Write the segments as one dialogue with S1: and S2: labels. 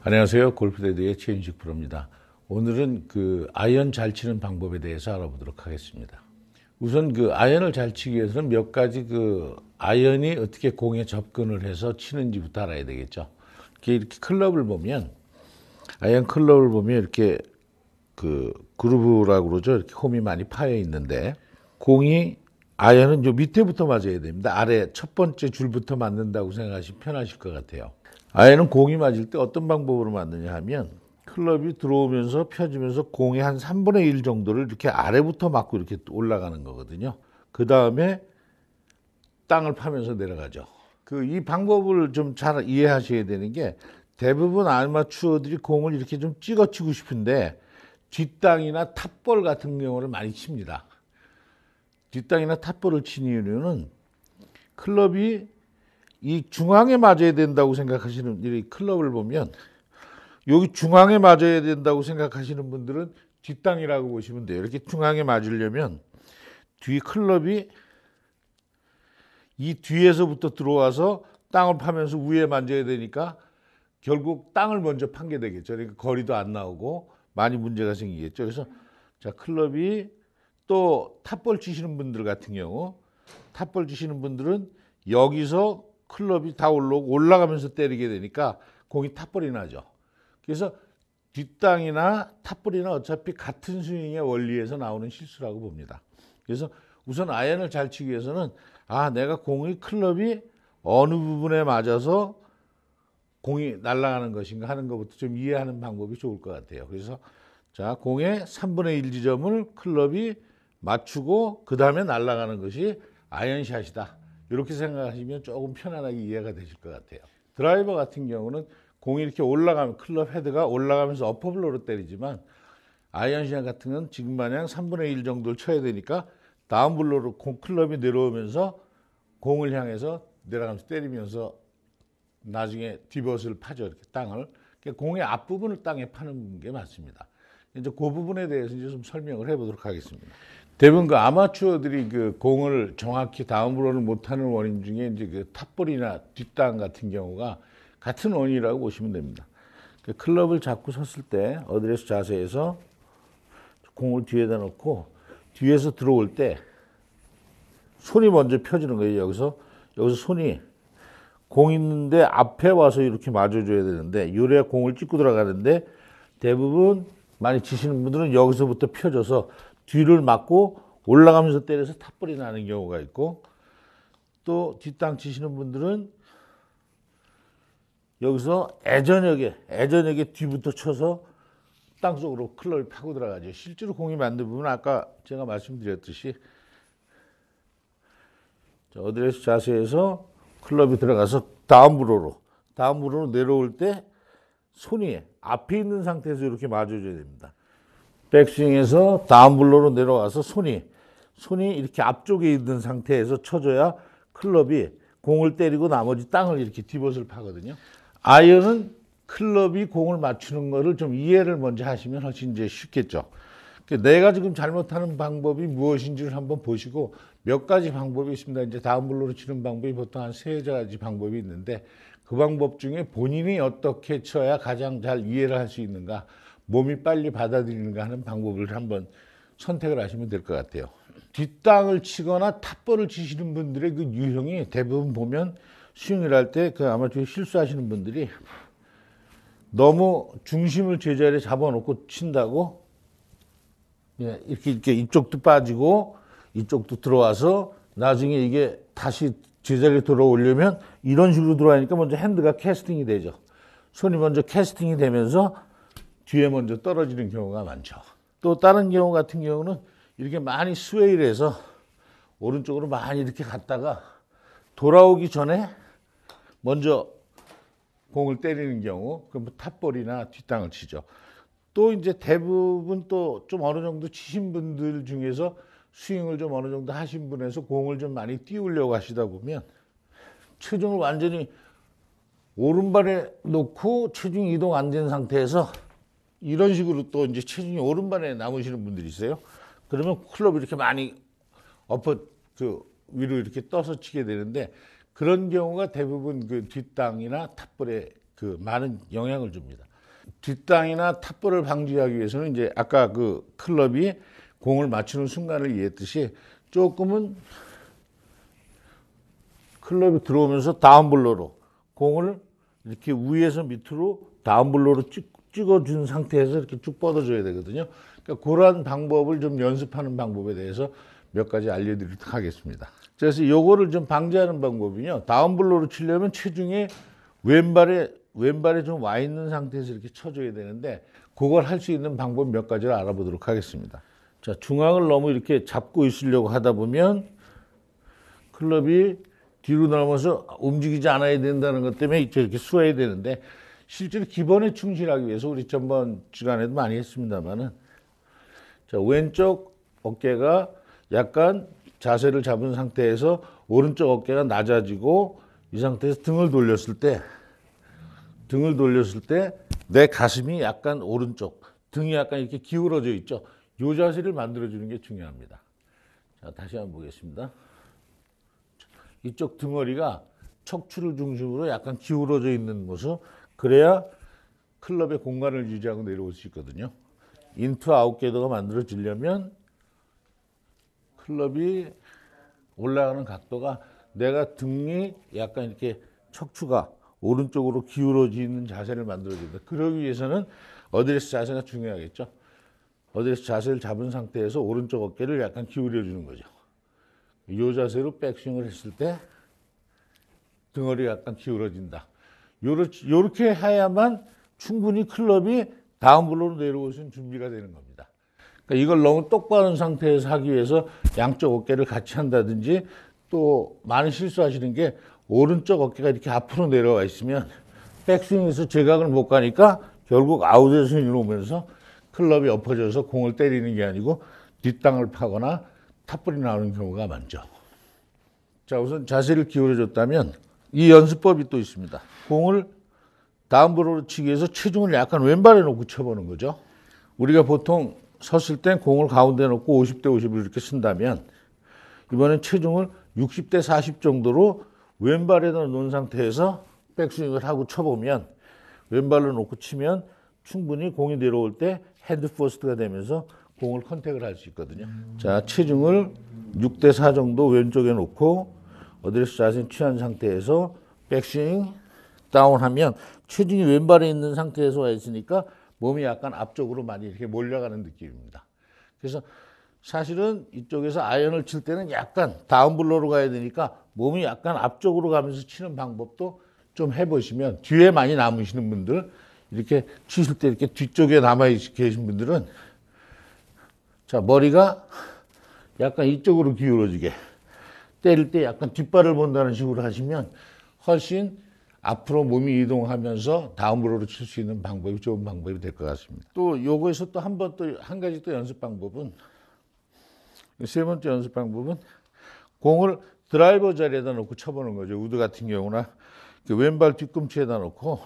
S1: 안녕하세요. 골프데드의 최윤식 프로입니다. 오늘은 아이언 잘 치는 방법에 대해서 알아보도록 하겠습니다. 우선 아이언을 잘 치기 위해서는 몇 가지 아이언이 어떻게 공에 접근을 해서 치는지부터 알아야 되겠죠. 이렇게 클럽을 보면, 아이언 클럽을 보면 이렇게 그루브라고 그러죠. 이렇게 홈이 많이 파여 있는데, 아이언은 요 밑에부터 맞아야 됩니다. 아래 첫 번째 줄부터 맞는다고 생각하시면 편하실 것 같아요. 아이언은 공이 맞을 때 어떤 방법으로 맞느냐 하면, 클럽이 들어오면서 펴지면서 공의 한 3분의 1 정도를 이렇게 아래부터 맞고 이렇게 올라가는 거거든요. 그 다음에 땅을 파면서 내려가죠. 이 방법을 좀 잘 이해하셔야 되는 게, 대부분 아마추어들이 공을 이렇게 좀 찍어 치고 싶은데 뒷땅이나 탑볼 같은 경우를 많이 칩니다. 뒷땅이나 탑볼을 치는 이유는 클럽이 이 중앙에 맞아야 된다고 생각하시는, 이 클럽을 보면 여기 중앙에 맞아야 된다고 생각하시는 분들은 뒷땅이라고 보시면 돼요. 이렇게 중앙에 맞으려면 뒤 클럽이 이 뒤에서부터 들어와서 땅을 파면서 위에 만져야 되니까 결국 땅을 먼저 판게 되겠죠. 그러니까 거리도 안 나오고 많이 문제가 생기겠죠. 그래서 자, 클럽이 또 탑볼 치시는 분들 같은 경우, 탑볼 치시는 분들은 여기서 클럽이 다 올라가면서 때리게 되니까 공이 탑볼이 나죠. 그래서 뒷땅이나 탑볼이나 어차피 같은 스윙의 원리에서 나오는 실수라고 봅니다. 그래서 우선 아이언을 잘 치기 위해서는 내가 클럽이 어느 부분에 맞아서 공이 날아가는 것인가 하는 것부터 좀 이해하는 방법이 좋을 것 같아요. 그래서 자, 공의 3분의 1 지점을 클럽이 맞추고 그 다음에 날아가는 것이 아이언샷이다. 이렇게 생각하시면 조금 편안하게 이해가 되실 것 같아요. 드라이버 같은 경우는 공이 이렇게 올라가면, 클럽 헤드가 올라가면서 어퍼블로로 때리지만, 아이언샷 같은 건 지금 마냥 3분의 1 정도를 쳐야 되니까 다운블로로 클럽이 내려오면서 공을 향해서 내려가면서 때리면서 나중에 디봇을 파죠. 이렇게 땅을. 공의 앞부분을 땅에 파는 게 맞습니다. 이제 그 부분에 대해서 이제 좀 설명을 해보도록 하겠습니다. 대부분 아마추어들이 공을 정확히 다운블로를 못하는 원인 중에 이제 탑볼이나 뒷땅 같은 경우가 같은 원인이라고 보시면 됩니다. 클럽을 잡고 섰을 때 어드레스 자세에서 공을 뒤에다 놓고 뒤에서 들어올 때 손이 먼저 펴지는 거예요. 여기서 손이 공 있는데 앞에 와서 이렇게 맞아줘야 되는데, 이래야 공을 찍고 들어가는데, 대부분 많이 치시는 분들은 여기서부터 펴져서 뒤를 맞고 올라가면서 때려서 탑볼이 나는 경우가 있고, 또 뒷땅 치시는 분들은 여기서 애저녁에 뒤부터 쳐서 땅속으로 클럽이 파고 들어가죠. 실제로 공이 맞는 부분은 아까 제가 말씀드렸듯이 어드레스 자세에서 클럽이 들어가서 다운블로로 내려올 때 손이 앞에 있는 상태에서 이렇게 맞아줘야 됩니다. 백스윙에서 다운블로로 내려와서 손이 이렇게 앞쪽에 있는 상태에서 쳐줘야 클럽이 공을 때리고 나머지 땅을 이렇게 디봇을 파거든요. 아이언은 클럽이 공을 맞추는 거를 좀 이해를 먼저 하시면 훨씬 이제 쉽겠죠. 내가 지금 잘못하는 방법이 무엇인지를 한번 보시고, 몇 가지 방법이 있습니다. 이제 다운블로로 치는 방법이 보통 한 3가지 방법이 있는데, 그 방법 중에 본인이 어떻게 쳐야 가장 잘 이해를 할 수 있는가, 몸이 빨리 받아들이는가 하는 방법을 한번 선택을 하시면 될 것 같아요. 뒷땅을 치거나 탑볼을 치시는 분들의 유형이 대부분 보면 스윙을 할 때 아마추어 실수하시는 분들이 너무 중심을 제자리에 잡아놓고 친다고, 이렇게 이쪽도 빠지고 이쪽도 들어와서 나중에 이게 다시 제자리에 돌아오려면 이런 식으로 들어가니까 먼저 핸드가 캐스팅이 되죠. 손이 먼저 캐스팅이 되면서 뒤에 먼저 떨어지는 경우가 많죠. 또 다른 경우 같은 경우는 이렇게 많이 스웨이를 해서 오른쪽으로 많이 이렇게 갔다가 돌아오기 전에 먼저 공을 때리는 경우, 그럼 탑볼이나 뒷땅을 치죠. 또 이제 대부분 또 좀 어느 정도 치신 분들 중에서 스윙을 좀 어느 정도 하신 분에서 공을 좀 많이 띄우려고 하시다 보면 체중을 완전히 오른발에 놓고 체중 이동 안 된 상태에서 이런 식으로 또 이제 체중이 오른발에 남으시는 분들이 있어요. 그러면 클럽이 이렇게 많이 위로 이렇게 떠서 치게 되는데, 그런 경우가 대부분 뒷땅이나 탑볼에 많은 영향을 줍니다. 뒷땅이나 탑볼을 방지하기 위해서는 이제 아까 그 클럽이 공을 맞추는 순간을 이해했듯이 조금은 클럽이 들어오면서 다운블로로 공을 이렇게 위에서 밑으로 다운블로로 찍어준 상태에서 이렇게 쭉 뻗어줘야 되거든요. 그러니까 그런 방법을 좀 연습하는 방법에 대해서 몇 가지 알려드리도록 하겠습니다. 그래서 이거를 좀 방지하는 방법은요. 다운블로로 치려면 체중이 왼발에 좀 와 있는 상태에서 이렇게 쳐줘야 되는데 그걸 할 수 있는 방법 몇 가지를 알아보도록 하겠습니다. 자, 중앙을 너무 이렇게 잡고 있으려고 하다 보면 클럽이 뒤로 넘어서 움직이지 않아야 된다는 것 때문에 이렇게 쏘아야 되는데 실제로 기본에 충실하기 위해서 우리 전번 시간에도 많이 했습니다만은 자, 왼쪽 어깨가 약간 자세를 잡은 상태에서 오른쪽 어깨가 낮아지고 이 상태에서 등을 돌렸을 때 내 가슴이 약간 오른쪽, 등이 약간 이렇게 기울어져 있죠. 이 자세를 만들어주는 게 중요합니다. 자, 다시 한번 보겠습니다. 이쪽 등허리가 척추를 중심으로 약간 기울어져 있는 모습, 그래야 클럽의 공간을 유지하고 내려올 수 있거든요. 인투 아웃 궤도가 만들어지려면 클럽이 올라가는 각도가 내가 등이 약간 이렇게 척추가 오른쪽으로 기울어지는 자세를 만들어준다. 그러기 위해서는 어드레스 자세가 중요하겠죠. 어드레스 자세를 잡은 상태에서 오른쪽 어깨를 약간 기울여주는 거죠. 이 자세로 백스윙을 했을 때 등허리가 약간 기울어진다. 요렇게 해야만 충분히 클럽이 다운블로로 내려올 수 있는 준비가 되는 겁니다. 그러니까 이걸 너무 똑바른 상태에서 하기 위해서 양쪽 어깨를 같이 한다든지 또 많이 실수하시는 게 오른쪽 어깨가 이렇게 앞으로 내려와 있으면 백스윙에서 제각을 못 가니까 결국 아웃의 스윙으로 오면서 클럽이 엎어져서 공을 때리는 게 아니고 뒷땅을 파거나 탑볼이 나오는 경우가 많죠. 자, 우선 자세를 기울여줬다면 이 연습법이 또 있습니다. 공을 다운블로로 치기 위해서 체중을 약간 왼발에 놓고 쳐보는 거죠. 우리가 보통 섰을 땐 공을 가운데 놓고 50대 50을 이렇게 쓴다면 이번엔 체중을 60대 40 정도로 왼발에다 놓은 상태에서 백스윙을 하고 쳐보면 왼발로 놓고 치면 충분히 공이 내려올 때 핸드 퍼스트가 되면서 공을 컨택을 할 수 있거든요. 자, 체중을 6대 4 정도 왼쪽에 놓고 어드레스 자세는 취한 상태에서 백스윙 다운하면 체중이 왼발에 있는 상태에서 와 있으니까 몸이 약간 앞쪽으로 많이 이렇게 몰려가는 느낌입니다. 그래서 사실은 이쪽에서 아이언을 칠 때는 약간 다운블로로 가야 되니까 몸이 약간 앞쪽으로 가면서 치는 방법도 좀 해보시면 뒤에 많이 남으시는 분들 이렇게 치실 때 이렇게 뒤쪽에 남아 계신 분들은 자, 머리가 약간 이쪽으로 기울어지게 때릴 때 약간 뒷발을 본다는 식으로 하시면 훨씬 앞으로 몸이 이동하면서 다운블로로 칠 수 있는 방법이 좋은 방법이 될 것 같습니다. 또 요거에서 또 한 가지 또 연습 방법은 세 번째 연습 방법은 공을 드라이버 자리에다 놓고 쳐보는 거죠. 우드 같은 경우나 왼발 뒤꿈치에다 놓고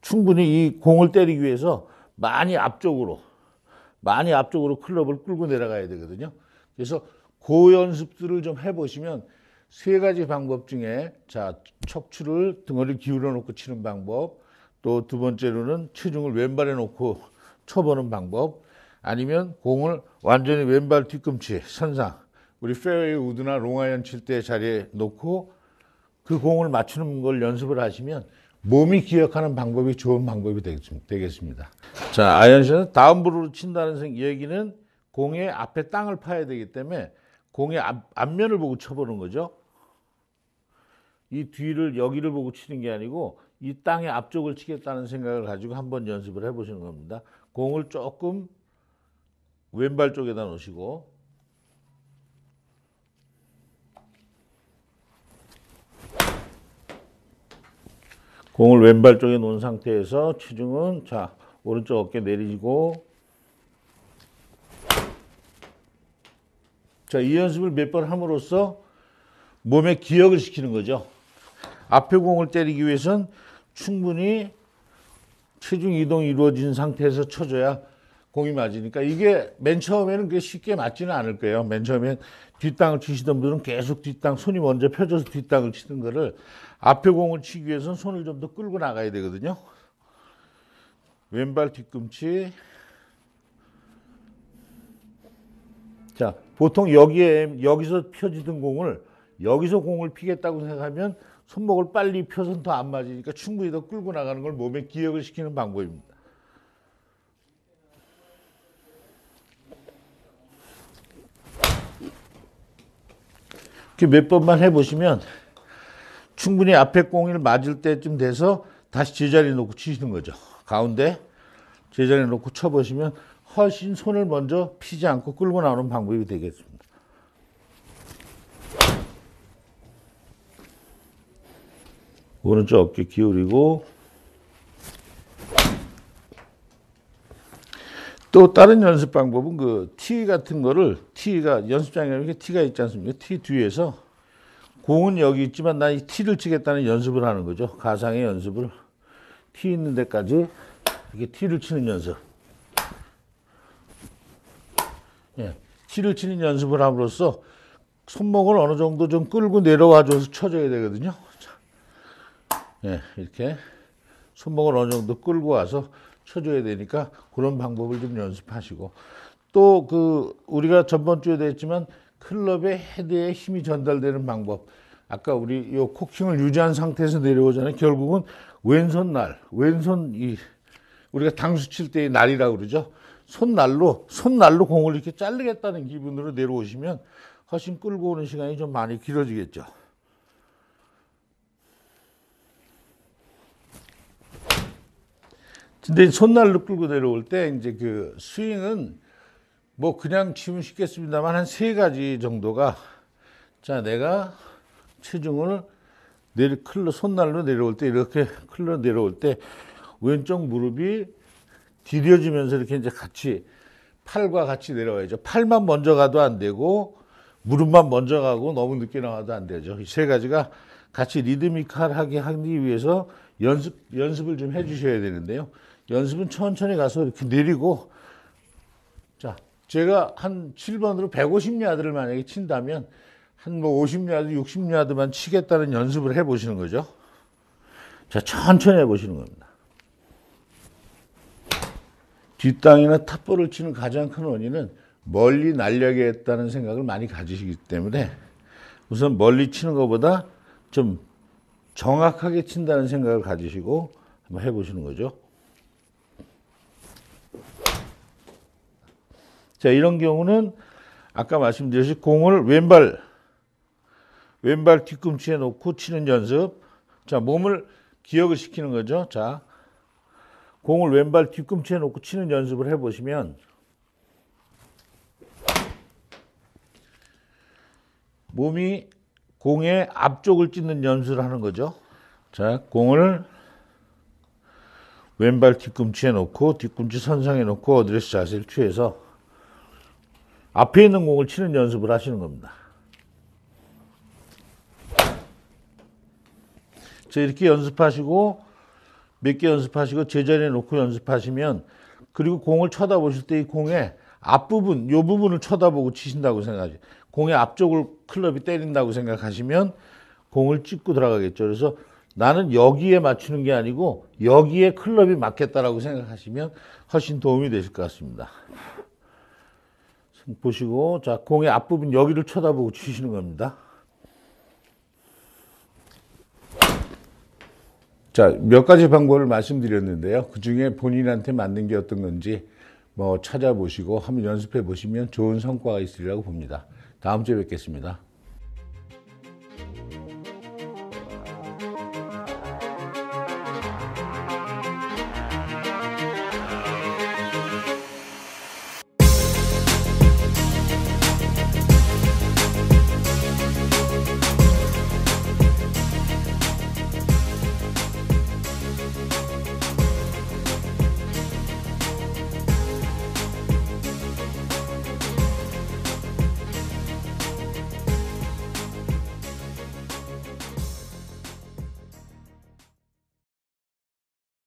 S1: 충분히 이 공을 때리기 위해서 많이 앞쪽으로 클럽을 끌고 내려가야 되거든요. 그래서 그 연습들을 좀 해보시면 세 가지 방법 중에 자, 척추를 등허리를 기울여 놓고 치는 방법, 또 두 번째로는 체중을 왼발에 놓고 쳐보는 방법, 아니면 공을 완전히 왼발 뒤꿈치 선상 우리 페어웨이 우드나 롱아이언 칠 때 자리에 놓고 그 공을 맞추는 걸 연습을 하시면 몸이 기억하는 방법이 좋은 방법이 되겠습니다. 자, 아이언샷은 다운블로로 친다는 얘기는 공의 앞에 땅을 파야 되기 때문에 공의 앞면을 보고 쳐보는 거죠. 이 뒤를 여기를 보고 치는 게 아니고 이 땅의 앞쪽을 치겠다는 생각을 가지고 한번 연습을 해보시는 겁니다. 공을 조금 왼발 쪽에다 놓으시고 공을 왼발 쪽에 놓은 상태에서 체중은 자, 오른쪽 어깨 내리고 자, 이 연습을 몇 번 함으로써 몸에 기억을 시키는 거죠. 앞에 공을 때리기 위해서는 충분히 체중 이동이 이루어진 상태에서 쳐줘야 공이 맞으니까 이게 맨 처음에는 그게 쉽게 맞지는 않을 거예요. 맨 처음엔 뒷땅을 치시던 분들은 계속 뒷땅, 손이 먼저 펴져서 뒷땅을 치는 거를 앞에 공을 치기 위해서는 손을 좀 더 끌고 나가야 되거든요. 왼발 뒤꿈치. 자, 보통 여기서 펴지던 공을 여기서 공을 피겠다고 생각하면 손목을 빨리 펴서는 더 안 맞으니까 충분히 더 끌고 나가는 걸 몸에 기억을 시키는 방법입니다. 이렇게 몇 번만 해보시면 충분히 앞에 공을 맞을 때쯤 돼서 다시 제자리에 놓고 치시는 거죠. 가운데 제자리에 놓고 쳐보시면 훨씬 손을 먼저 피지 않고 끌고 나오는 방법이 되겠습니다. 오른쪽 어깨 기울이고, 또 다른 연습 방법은 그 티 같은 거를, 티가 연습장에 이렇게 티가 있지 않습니까? 티 뒤에서 공은 여기 있지만 나 이 티를 치겠다는 연습을 하는 거죠. 가상의 연습을. 티 있는 데까지 이렇게 티를 치는 연습. 예, 티를 치는 연습을 함으로써 손목을 어느 정도 좀 끌고 내려와줘서 쳐줘야 되거든요. 예, 이렇게 손목을 어느 정도 끌고 와서 쳐줘야 되니까 그런 방법을 좀 연습하시고, 또 그 우리가 전번 주에도 했지만 클럽의 헤드에 힘이 전달되는 방법, 아까 우리 요 코킹을 유지한 상태에서 내려오잖아요. 결국은 왼손 우리가 당수 칠 때의 날이라고 그러죠. 손날로 공을 이렇게 자르겠다는 기분으로 내려오시면 훨씬 끌고 오는 시간이 좀 많이 길어지겠죠. 근데 손날로 끌고 내려올 때 이제 그 스윙은 뭐 그냥 치면 쉽겠습니다만 한 3가지 정도가, 자, 내가 체중을 손날로 내려올 때, 이렇게 클로 내려올 때 왼쪽 무릎이 디뎌지면서 이렇게 이제 같이 팔과 같이 내려와야죠. 팔만 먼저 가도 안 되고 무릎만 먼저 가고 너무 늦게 나와도 안 되죠. 이 3가지가 같이 리드미컬하게 하기 위해서 연습을 좀 해주셔야 되는데요. 연습은 천천히 가서 이렇게 내리고, 자, 제가 한 7번으로 150야드를 만약에 친다면 한 뭐 50야드, 60야드만 치겠다는 연습을 해보시는 거죠. 자, 천천히 해보시는 겁니다. 뒷땅이나 탑볼을 치는 가장 큰 원인은 멀리 날려야겠다는 생각을 많이 가지시기 때문에 우선 멀리 치는 것보다 좀 정확하게 친다는 생각을 가지시고 한번 해보시는 거죠. 자, 이런 경우는 아까 말씀드렸듯이 공을 왼발 뒤꿈치에 놓고 치는 연습. 자, 몸을 기억을 시키는 거죠. 자, 공을 왼발 뒤꿈치에 놓고 치는 연습을 해보시면 몸이 공의 앞쪽을 찢는 연습을 하는 거죠. 자, 공을 왼발 뒤꿈치에 놓고 뒤꿈치 선상에 놓고 어드레스 자세를 취해서 앞에 있는 공을 치는 연습을 하시는 겁니다. 자, 이렇게 연습하시고 몇 개 연습하시고 제자리에 놓고 연습하시면, 그리고 공을 쳐다보실 때 이 공의 앞부분, 요 부분을 쳐다보고 치신다고 생각하죠. 공의 앞쪽을 클럽이 때린다고 생각하시면 공을 찍고 들어가겠죠. 그래서 나는 여기에 맞추는 게 아니고 여기에 클럽이 맞겠다라고 생각하시면 훨씬 도움이 되실 것 같습니다. 보시고, 자, 공의 앞부분 여기를 쳐다보고 치시는 겁니다. 자, 몇 가지 방법을 말씀드렸는데요. 그 중에 본인한테 맞는 게 어떤 건지 뭐 찾아보시고 한번 연습해 보시면 좋은 성과가 있으리라고 봅니다. 다음 주에 뵙겠습니다.